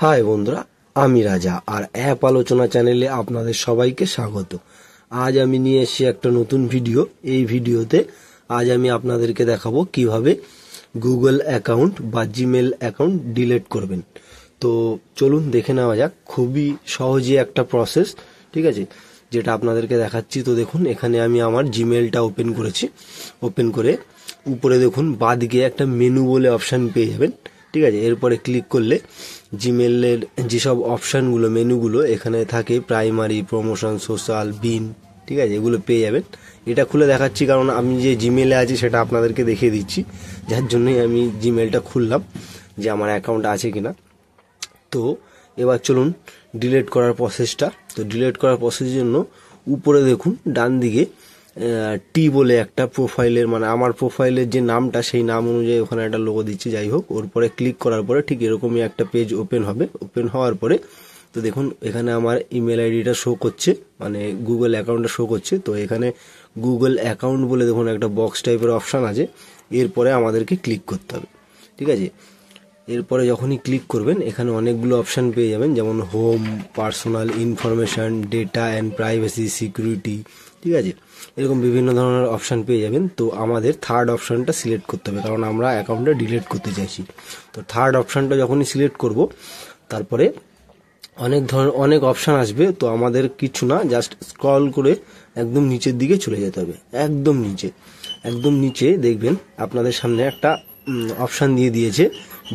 High বন্ধুরা, আমি রাজা আর অ্যাপ আলোচনা চ্যানেলে আপনাদের সবাইকে স্বাগত। আজ আমি নিয়ে এসেছি একটা নতুন ভিডিও। এই ভিডিওতে আজ আমি আপনাদেরকে দেখাবো কিভাবে গুগল অ্যাকাউন্ট বা জিমেল অ্যাকাউন্ট ডিলিট করবেন। তো চলুন দেখে নেওয়া যাক। খুবই সহজে একটা প্রসেস, ঠিক আছে, যেটা আপনাদেরকে দেখাচ্ছি। তো দেখুন, এখানে আমি আমার জিমেলটা ওপেন করেছি। ওপেন করে উপরে দেখুন বাঁদিকে একটা মেনু বলে অপশান পেয়ে যাবেন, ঠিক আছে। এরপরে ক্লিক করলে জিমেলের যেসব অপশানগুলো, মেনুগুলো এখানে থাকে, প্রাইমারি, প্রমোশন, সোশ্যাল, বিন, ঠিক আছে, এগুলো পেয়ে যাবেন। এটা খুলে দেখাচ্ছি কারণ আমি যে জিমেলে আছি সেটা আপনাদেরকে দেখিয়ে দিচ্ছি, যার জন্যই আমি জিমেলটা খুললাম যে আমার অ্যাকাউন্ট আছে কিনা। তো এবার চলুন ডিলিট করার প্রসেসটা। তো ডিলিট করার প্রসেসের জন্য উপরে দেখুন ডান দিকে টি বলে একটা প্রোফাইলের, মানে আমার প্রোফাইলের যে নামটা সেই নাম অনুযায়ী ওখানে একটা লোগো দিচ্ছি, যাই হোক। ওর পরে ক্লিক করার পরে ঠিক এরকমই একটা পেজ ওপেন হবে। ওপেন হওয়ার পরে তো দেখুন এখানে আমার ইমেল আইডিটা শো করছে, মানে গুগল অ্যাকাউন্টটা শো করছে। তো এখানে গুগল অ্যাকাউন্ট বলে দেখুন একটা বক্স টাইপের অপশান আছে। এরপরে আমাদেরকে ক্লিক করতে হবে, ঠিক আছে। এরপরে যখনই ক্লিক করবেন এখানে অনেকগুলো অপশান পেয়ে যাবেন, যেমন home, personal information, data and privacy, security, ঠিক আছে, এরকম বিভিন্ন ধরনের অপশান পেয়ে যাবেন। তো আমাদের থার্ড অপশানটা সিলেক্ট করতে হবে কারণ আমরা অ্যাকাউন্টটা ডিলিট করতে চাইছি। তো থার্ড অপশানটা যখনই সিলেক্ট করব তারপরে অনেক অপশান আসবে। তো আমাদের কিছু না, জাস্ট স্ক্রল করে একদম নিচের দিকে চলে যেতে হবে। একদম নিচে দেখবেন আপনাদের সামনে একটা অপশান দিয়ে দিয়েছে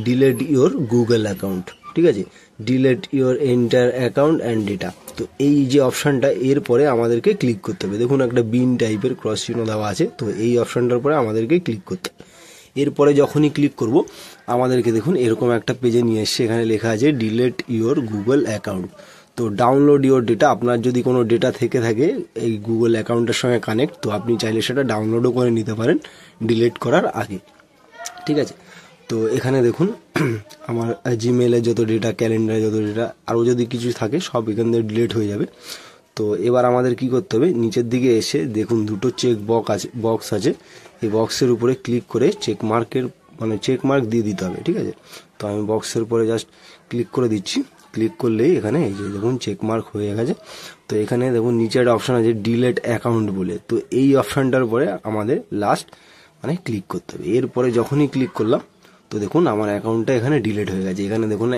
ডিলিট ইওর গুগল অ্যাকাউন্ট, ঠিক আছে, delete your enter account and data. তো এই যে অপশানটা, এরপরে আমাদেরকে ক্লিক করতে হবে। দেখুন একটা বিন টাইপের ক্রস চিহ্ন দেওয়া আছে। তো এই অপশানটার পরে আমাদেরকে ক্লিক করতে হবে। এরপরে যখনই ক্লিক করব আমাদেরকে দেখুন এরকম একটা পেজে নিয়ে এসছে। এখানে লেখা আছে ডিলিট ইওর গুগল অ্যাকাউন্ট। তো ডাউনলোড ইওর ডেটা, আপনার যদি কোনো ডেটা থেকে থাকে এই গুগল অ্যাকাউন্টের সঙ্গে কানেক্ট, তো আপনি চাইলে সেটা ডাউনলোডও করে নিতে পারেন ডিলিট করার আগে, ঠিক আছে। তো এখানে দেখুন আমার জিমেলে যত ডেটা, ক্যালেন্ডারে যত ডেটা, আরও যদি কিছু থাকে সব এখান থেকে ডিলিট হয়ে যাবে। তো এবার আমাদের কি করতে হবে, নিচের দিকে এসে দেখুন দুটো বক্স আছে। এই বক্সের উপরে ক্লিক করে চেক মার্ক দিয়ে দিতে হবে, ঠিক আছে। তো আমি বক্সের উপরে জাস্ট ক্লিক করে দিচ্ছি। ক্লিক করলেই এখানে এই যে দেখুন চেক মার্ক হয়ে গেছে। তো এখানে দেখুন নিচে একটা অপশান আছে ডিলিট অ্যাকাউন্ট বলে। তো এই অপশানটার উপরে আমাদের লাস্ট ক্লিক করতে হবে। এরপরে যখনই ক্লিক করলাম তো দেখুন আমার অ্যাকাউন্টটা এখানে ডিলিট হয়ে গেছে। এখানে দেখুন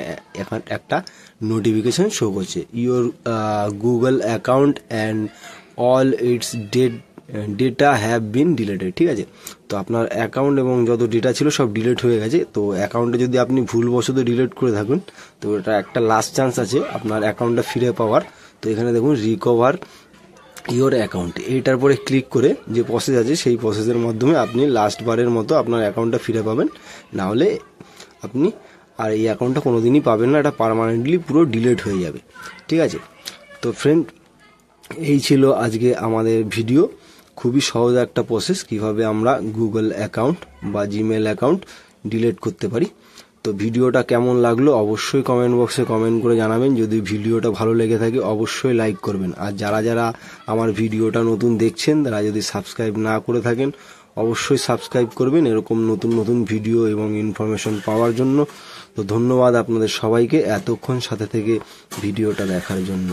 একটা নোটিফিকেশন শো করছে, your Google account and all it's data have been deleted, ঠিক আছে। তো আপনার অ্যাকাউন্ট এবং যত ডেটা ছিল সব ডিলিট হয়ে গেছে। তো অ্যাকাউন্টে যদি আপনি ভুলবশত ডিলিট করে থাকেন তো এটা একটা লাস্ট চান্স আছে আপনার অ্যাকাউন্টটা ফিরে পাওয়ার। তো এখানে দেখুন রিকভার ইওর অ্যাকাউন্ট, এইটার পরে ক্লিক করে যে প্রসেস আছে সেই প্রসেসের মাধ্যমে আপনি লাস্ট বারের মতো আপনার অ্যাকাউন্টটা ফিরে পাবেন। না হলে আপনি আর এই অ্যাকাউন্টটা কোনো দিনই পাবেন না, এটা পার্মানেন্টলি পুরো ডিলিট হয়ে যাবে, ঠিক আছে। তো ফ্রেন্ড, এই ছিল আজকে আমাদের ভিডিও। খুবই সহজ একটা প্রসেস কিভাবে আমরা গুগল অ্যাকাউন্ট বা জিমেল অ্যাকাউন্ট ডিলিট করতে পারি। তো ভিডিওটা কেমন লাগলো অবশ্যই কমেন্ট বক্সে কমেন্ট করে জানাবেন। যদি ভিডিওটা ভালো লেগে থাকে অবশ্যই লাইক করবেন। আর যারা আমার ভিডিওটা নতুন দেখছেন তারা যদি সাবস্ক্রাইব না করে থাকেন অবশ্যই সাবস্ক্রাইব করবেন এরকম নতুন ভিডিও এবং ইনফরমেশন পাওয়ার জন্য। তো ধন্যবাদ আপনাদের সবাইকে এতক্ষণ সাথে থেকে ভিডিওটা দেখার জন্য।